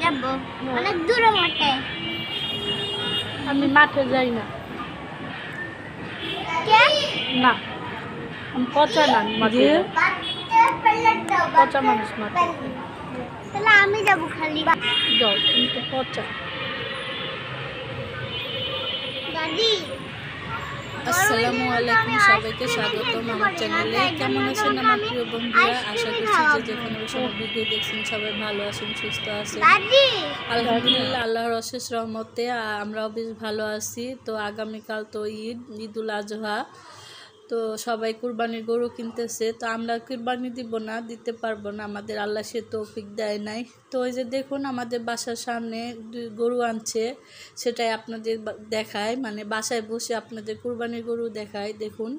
যাবো অনেক দূরে মাঠে। আমি মাঠে যাই না, না আমি পচা না মাঠে, পচা মানুষ মাঠে। তাহলে আমি যাবো খালি। যাও, তুমি তো পচা। দাদি আসসালামু আলাইকুম, সবাইকে স্বাগতম আমার চ্যানেলে। কেমন আছেন আমার প্রিয় বন্ধুরা? আশা করছি যে যেখানে সবাই ভিডিও দেখছেন সবাই ভালো আছেন, সুস্থ আছেন। আলহামদুলিল্লাহ, আল্লাহর অশেষ রহমতে আমরাও বেশ ভালো আছি। তো আগামীকাল তো ঈদুল আজহা, তো সবাই কুরবানির গরু কিনতেছে। তো আমরা কুরবানি দিব না, দিতে পারবো না, আমাদের আল্লাহ সে তৌফিক দেয় নাই। তো ওই যে দেখুন আমাদের বাসার সামনে গরু আনছে, সেটাই আপনাদের দেখায়, মানে বাসায় বসে আপনাদের কুরবানির গরু দেখায়। দেখুন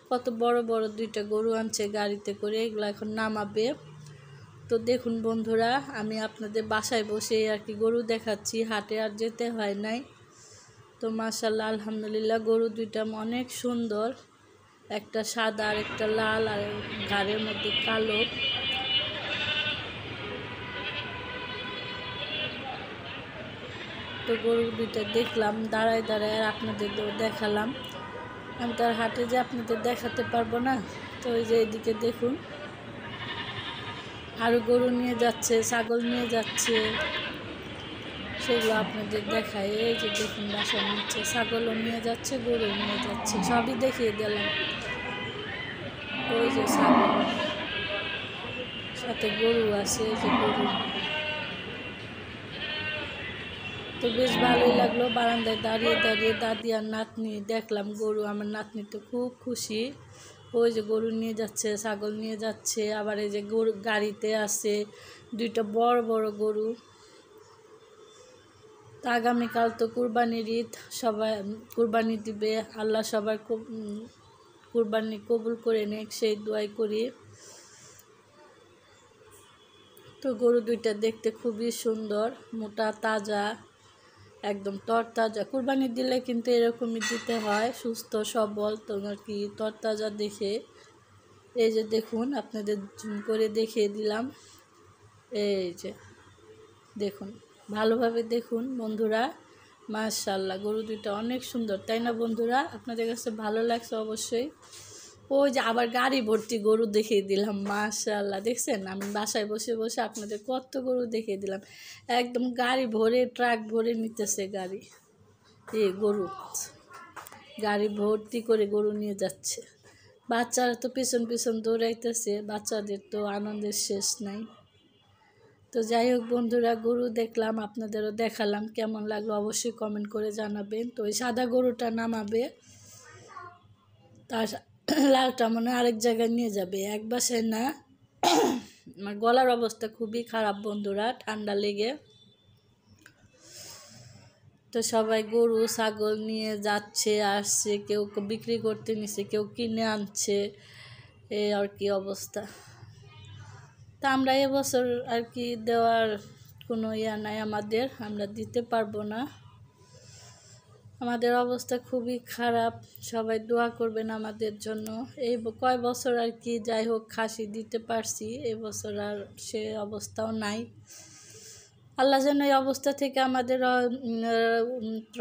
কত বড় বড় দুইটা গরু আনছে গাড়িতে করে, এগুলো এখন নামাবে। তো দেখুন বন্ধুরা, আমি আপনাদের বাসায় বসে আর কি গরু দেখাচ্ছি, হাটে আর যেতে হয় নাই। তো মাশাআল্লাহ আলহামদুলিল্লাহ, গরু দুইটা অনেক সুন্দর, একটা সাদা আর একটা লাল, আর ঘাড়ের মধ্যে কালো। তো গরু দুইটা দেখলাম দাঁড়ায় দাঁড়ায়, আর আপনাদের দেখালাম। আমি তার হাটে যে আপনাদের দেখাতে পারবো না। তো ওই যে এদিকে দেখুন আরও গরু নিয়ে যাচ্ছে, ছাগল নিয়ে যাচ্ছে, সেগুলো আপনাদের দেখায়। এই যে দেখুন বাসার নিচে ছাগলও নিয়ে যাচ্ছে, গরু নিয়ে যাচ্ছে, সবই দেখিয়ে দিলাম। ওই যে ছাগল, সাথে গরু আছে, এই যে গরু। তো বেশ ভালোই লাগলো, বারান্দায় দাঁড়িয়ে দাঁড়িয়ে দাদি আর নাতনি দেখলাম গরু। আমার নাতনি তো খুব খুশি। ওই যে গরু নিয়ে যাচ্ছে, ছাগল নিয়ে যাচ্ছে, আবার এই যে গরু গাড়িতে আছে দুইটা বড় বড় গরু। তো আগামীকাল তো কুরবানির ঈদ, সবাই কুরবানি দিবে, আল্লাহ সবার কুরবানি কবুল করে নেক, সেই দোয়াই করি। তো গরু দুইটা দেখতে খুবই সুন্দর, মোটা তাজা, একদম তরতাজা। কুরবানি দিলে কিন্তু এরকমই দিতে হয়, সুস্থ সবল, তোমার কি তরতাজা দেখে। এই যে দেখুন আপনাদের জুম করে দেখিয়ে দিলাম, এই যে দেখুন, ভালোভাবে দেখুন বন্ধুরা। মাশাআল্লাহ, গরু দুইটা অনেক সুন্দর, তাই না বন্ধুরা? আপনাদের কাছে ভালো লাগছে অবশ্যই। ওই যে আবার গাড়ি ভর্তি গরু দেখিয়ে দিলাম, মাশাআল্লাহ দেখছেন? আমি বাসায় বসে বসে আপনাদের কত গরু দেখিয়ে দিলাম, একদম গাড়ি ভরে, ট্রাক ভরে নিতেছে গাড়ি, এই গরু গাড়ি ভর্তি করে গরু নিয়ে যাচ্ছে। বাচ্চারা তো পিছন পিছন দৌড়াইতেছে, বাচ্চাদের তো আনন্দের শেষ নাই। তো যাই হোক বন্ধুরা, গরু দেখলাম, আপনাদেরও দেখালাম, কেমন লাগলো অবশ্যই কমেন্ট করে জানাবেন। তো ওই সাদা গরুটা নামাবে, তার লালটা মনে আরেক জায়গায় নিয়ে যাবে, এক বাসায় না। আমার গলার অবস্থা খুবই খারাপ বন্ধুরা, ঠান্ডা লেগে। তো সবাই গরু ছাগল নিয়ে যাচ্ছে আসছে, কেউ বিক্রি করতে নিছে, কেউ কিনে আনছে, এই আর কি অবস্থা। তা আমরা এবছর আর কি দেওয়ার কোনো ইয়া নাই আমাদের, আমরা দিতে পারবো না, আমাদের অবস্থা খুবই খারাপ। সবাই দোয়া করবেন আমাদের জন্য। এই কয় বছর আর কি যাই হোক খাসি দিতে পারছি, এবছর আর সে অবস্থাও নাই। আল্লাহ যেন এই অবস্থা থেকে আমাদের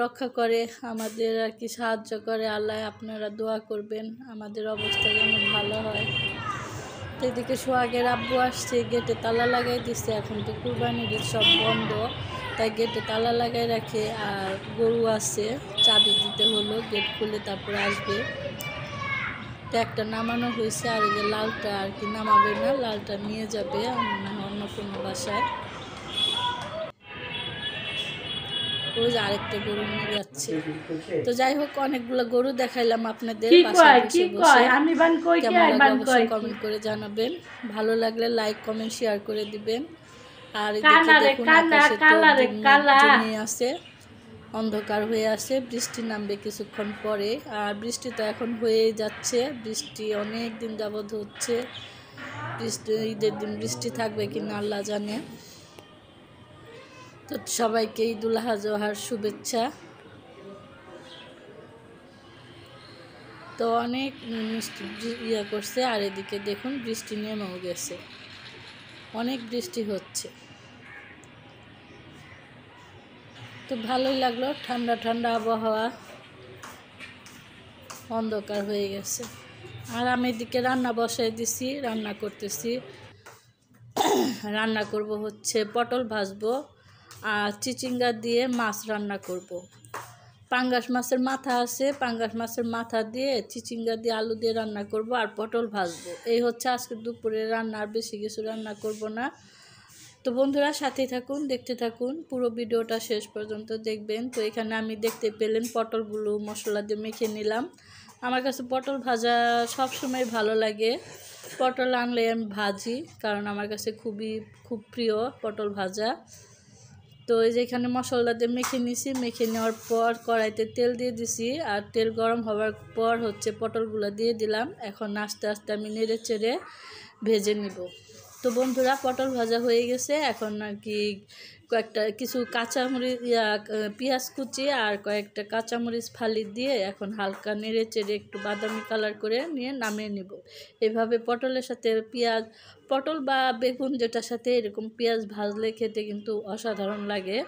রক্ষা করে, আমাদের আর কি সাহায্য করে। আল্লাহ আপনারা দোয়া করবেন আমাদের অবস্থা যেন ভালো হয়। তো এদিকে সোহাগের আব্বু আসছে, গেটে তালা লাগাই দিচ্ছে, এখন তো কুরবানির ঈদ সব বন্ধ, তাই গেটে তালা লাগাই রাখে। আর গরু আছে, চাবি দিতে হলো, গেট খুলে তারপরে আসবে। তো একটা নামানো হয়েছে, আর এই যে লালটা আর কি নামাবে না, লালটা নিয়ে যাবে অন্য কোনো বাসায়। ওই যে আরেকটা গরু নিয়ে যাচ্ছে। তো যাই হোক, অনেকগুলো গরু দেখাইলাম আপনাদের বাসায় বসে বসে। কেমন লাগলো অবশ্যই কমেন্ট করে জানাবেন, ভালো লাগলে লাইক কমেন্ট শেয়ার করে দিবেন। আর এদিকে দেখুন আকাশে তো জমে আছে, অন্ধকার হয়ে আছে, বৃষ্টি নামবে কিছুক্ষণ পরে। আর বৃষ্টি তো এখন হয়েই যাচ্ছে, বৃষ্টি অনেক দিন যাবৎ হচ্ছে, বৃষ্টি ঈদের দিন বৃষ্টি থাকবে কিনা আল্লাহ জানে। তো সবাইকে ঈদুল আজহার শুভেচ্ছা। তো অনেক মিষ্টি ইয়ে করছে, আর এদিকে দেখুন বৃষ্টি নেমেও গেছে, অনেক বৃষ্টি হচ্ছে। তো ভালোই লাগলো, ঠান্ডা ঠান্ডা আবহাওয়া, অন্ধকার হয়ে গেছে। আর আমি এদিকে রান্না বসাই দিছি, রান্না করতেছি। রান্না করব হচ্ছে পটল ভাজবো আর চিচিঙ্গা দিয়ে মাছ রান্না করব। পাঙ্গাস মাছের মাথা আছে, পাঙ্গাস মাছের মাথা দিয়ে চিচিঙ্গা দিয়ে আলু দিয়ে রান্না করব আর পটল ভাজবো। এই হচ্ছে আজকে দুপুরে রান্না, আর বেশি কিছু রান্না করব না। তো বন্ধুরা সাথেই থাকুন, দেখতে থাকুন, পুরো ভিডিওটা শেষ পর্যন্ত দেখবেন। তো এখানে আমি দেখতে পেলেন পটলগুলো মশলা দিয়ে মেখে নিলাম। আমার কাছে পটল ভাজা সব সময় ভালো লাগে। পটল আনলে আমি ভাজি, কারণ আমার কাছে খুব প্রিয় পটল ভাজা। তো এই যে এখানে মশলা দিয়ে মেখে নিছি, মেখে নেওয়ার পর কড়াইতে তেল দিয়ে দিছি, আর তেল গরম হওয়ার পর হচ্ছে পটলগুলো দিয়ে দিলাম। এখন আস্তে আস্তে আমি নেড়ে চেড়ে ভেজে নিব। তো বন্ধুরা পটল ভাজা হয়ে গেছে। এখন আর কি কিছু কাঁচামরিচ পেঁয়াজ কুচি আর কয়েকটা কাঁচামরিচ ফালি দিয়ে এখন হালকা নেড়ে চেড়ে একটু বাদামি কালার করে নিয়ে নামিয়ে নিব। এভাবে পটলের সাথে পটল বা বেগুন যেটার সাথে এরকম পেঁয়াজ ভাজলে খেতে কিন্তু অসাধারণ লাগে,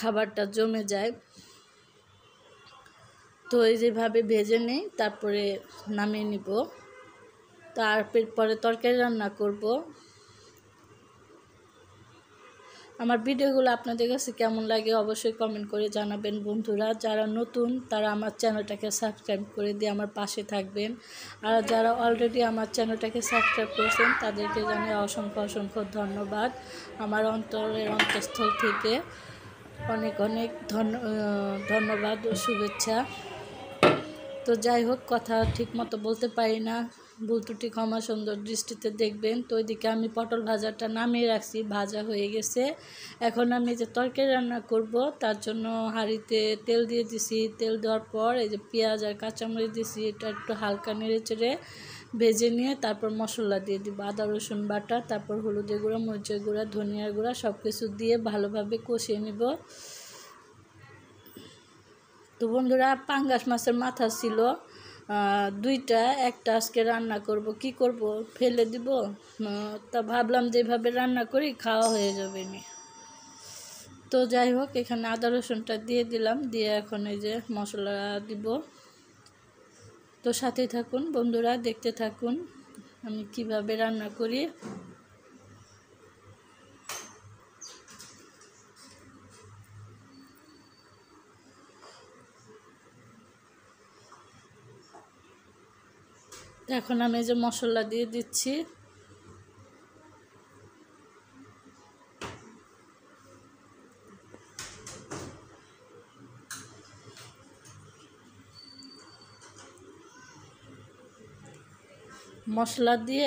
খাবারটা জমে যায়। তো এই যেভাবে ভেজে নেই, তারপরে নামিয়ে নিব। তারপরে তরকারি রান্না করব। আমার ভিডিওগুলো আপনাদের কাছে কেমন লাগে অবশ্যই কমেন্ট করে জানাবেন বন্ধুরা। যারা নতুন তারা আমার চ্যানেলটাকে সাবস্ক্রাইব করে দিয়ে আমার পাশে থাকবেন, আর যারা অলরেডি আমার চ্যানেলটাকে সাবস্ক্রাইব করেছেন তাদেরকে জানাই অসংখ্য অসংখ্য ধন্যবাদ। আমার অন্তরের অন্তঃস্থল থেকে অনেক অনেক ধন্যবাদ ও শুভেচ্ছা। তো যাই হোক, কথা ঠিক মতো বলতে পারি না, ভুল ত্রুটি ক্ষমা সুন্দর দৃষ্টিতে দেখবেন। তো ওইদিকে আমি পটল ভাজাটা নামিয়ে রাখছি, ভাজা হয়ে গেছে। এখন আমি যে তরকারি রান্না করব তার জন্য হাঁড়িতে তেল দিয়ে দিছি। তেল দেওয়ার পর এই যে পেঁয়াজ আর কাঁচামরিচ দিছি, এটা একটু হালকা নেড়ে চেড়ে ভেজে নিয়ে তারপর মশলা দিয়ে দিব, আদা রসুন বাটা, তারপর হলুদের গুঁড়া, মরিচের গুঁড়া, ধনিয়ার গুঁড়া সব কিছু দিয়ে ভালোভাবে কষিয়ে নিব। তো বন্ধুরা পাঙ্গাস মাছের মাথা ছিল দুইটা, একটা আজকে রান্না করব। কি করব, ফেলে দিব? তা ভাবলাম যেভাবে রান্না করি খাওয়া হয়ে যাবে নি। তো যাই হোক, এখানে আদা রসুনটা দিয়ে দিলাম, দিয়ে এখন এই যে মশলা দিব। তো সাথেই থাকুন বন্ধুরা, দেখতে থাকুন আমি কিভাবে রান্না করি। এখন আমি যে মশলা দিয়ে দিচ্ছি। মশলা দিয়ে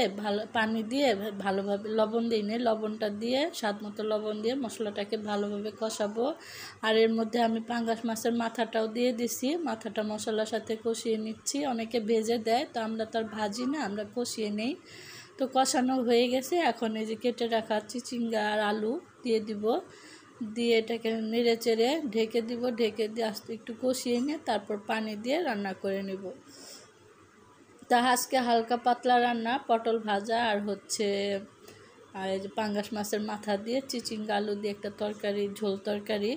পানি দিয়ে ভালোভাবে, লবণ দিই নি, লবণটা দিয়ে স্বাদ মতো লবণ দিয়ে মশলাটাকে ভালোভাবে কষাবো। আর এর মধ্যে আমি পাঙ্গাস মাছের মাথাটাও দিয়ে দিছি, মাথাটা মশলার সাথে কষিয়ে নিচ্ছি। অনেকে ভেজে দেয়, তো আমরা তার ভাজি না, আমরা কষিয়ে নেই। তো কষানো হয়ে গেছে। এখন এই যে কেটে রাখা চিচিঙ্গা আর আলু দিয়ে দিব, দিয়ে এটাকে নেড়ে চেড়ে ঢেকে দিব। ঢেকে দিয়ে আস্তে একটু কষিয়ে নিয়ে তারপর পানি দিয়ে রান্না করে নেব। তা আজকে হালকা পাতলা রান্না, পটল ভাজা আর হচ্ছে এই যে পাঙ্গাস মাছের মাথা দিয়ে চিচিঙ্গা আলু দিয়ে একটা তরকারি, ঝোল তরকারি।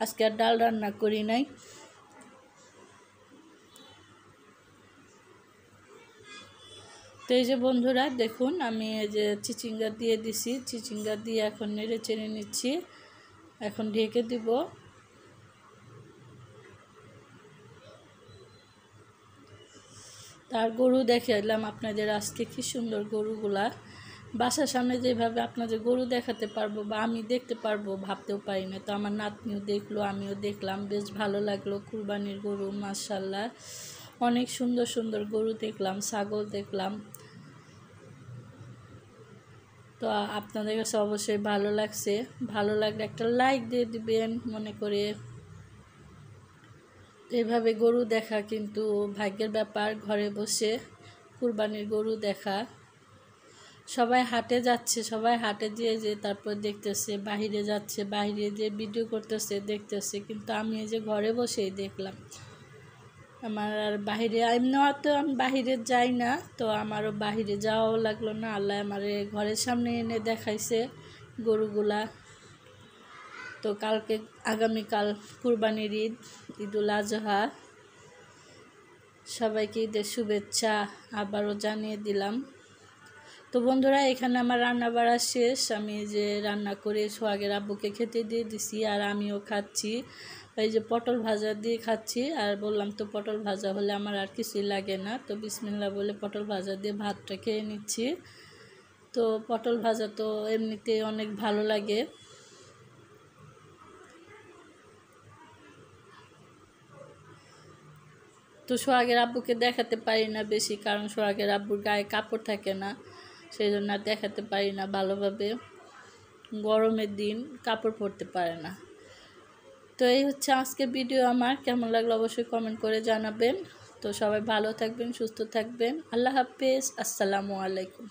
আজকে আর ডাল রান্না করি নাই। তো এই যে বন্ধুরা দেখুন, আমি এই যে চিচিঙ্গা দিয়ে দিছি, চিচিঙ্গা দিয়ে এখন নেড়ে চেড়ে নিচ্ছি। এখন ঢেকে দিব। তার গরু দেখালাম আপনাদের আজকে, কি সুন্দর গরুগুলা। বাসার সামনে যেভাবে আপনাদের গরু দেখাতে পারবো বা আমি দেখতে পারবো ভাবতেও পারি না। তো আমার নাতনিও দেখলো, আমিও দেখলাম, বেশ ভালো লাগলো। কুরবানির গরু মাশাআল্লাহ, অনেক সুন্দর সুন্দর গরু দেখলাম, ছাগল দেখলাম। তো আপনাদের কাছে অবশ্যই ভালো লাগছে, ভালো লাগলে একটা লাইক দিয়ে দিবেন মনে করে। এভাবে গরু দেখা কিন্তু ভাগ্যের ব্যাপার, ঘরে বসে কুরবানির গরু দেখা। সবাই হাটে যাচ্ছে, সবাই হাটে যে তারপর দেখতেছে, বাহিরে যাচ্ছে, বাহিরে যে ভিডিও করতেছে দেখতেছে, কিন্তু আমি এই যে ঘরে বসেই দেখলাম। আমার আর বাহিরে এমনিও তো আমি বাহিরে যাই না, তো আমারও বাহিরে যাওয়াও লাগলো না। আল্লাহ আমার ঘরের সামনে এনে দেখাইছে গরুগুলা। তো কালকে আগামীকাল কুরবানির ঈদ, ঈদুল আজহা। সবাইকে ঈদের শুভেচ্ছা আবারও জানিয়ে দিলাম। তো বন্ধুরা, এখানে আমার রান্না বাড়া শেষ। আমি যে রান্না করে সোহাগের আব্বুকে খেতে দিয়ে দিছি, আর আমিও খাচ্ছি। এই যে পটল ভাজা দিয়ে খাচ্ছি, আর বললাম তো পটল ভাজা হলে আমার আর কিছুই লাগে না। তো বিসমিল্লাহ বলে পটল ভাজা দিয়ে ভাতটা খেয়ে নিচ্ছি। তো পটল ভাজা তো এমনিতে অনেক ভালো লাগে। তো সোহাগের আব্বুকে দেখাতে পারি না বেশি, কারণ সোহাগের আব্বুর গায়ে কাপড় থাকে না, সেই জন্য আর দেখাতে পারি না ভালোভাবে। গরমের দিন কাপড় পরতে পারে না। তো এই হচ্ছে আজকে ভিডিও আমার। কেমন লাগলো অবশ্যই কমেন্ট করে জানাবেন। তো সবাই ভালো থাকবেন, সুস্থ থাকবেন। আল্লাহ হাফেজ, আসসালামু আলাইকুম।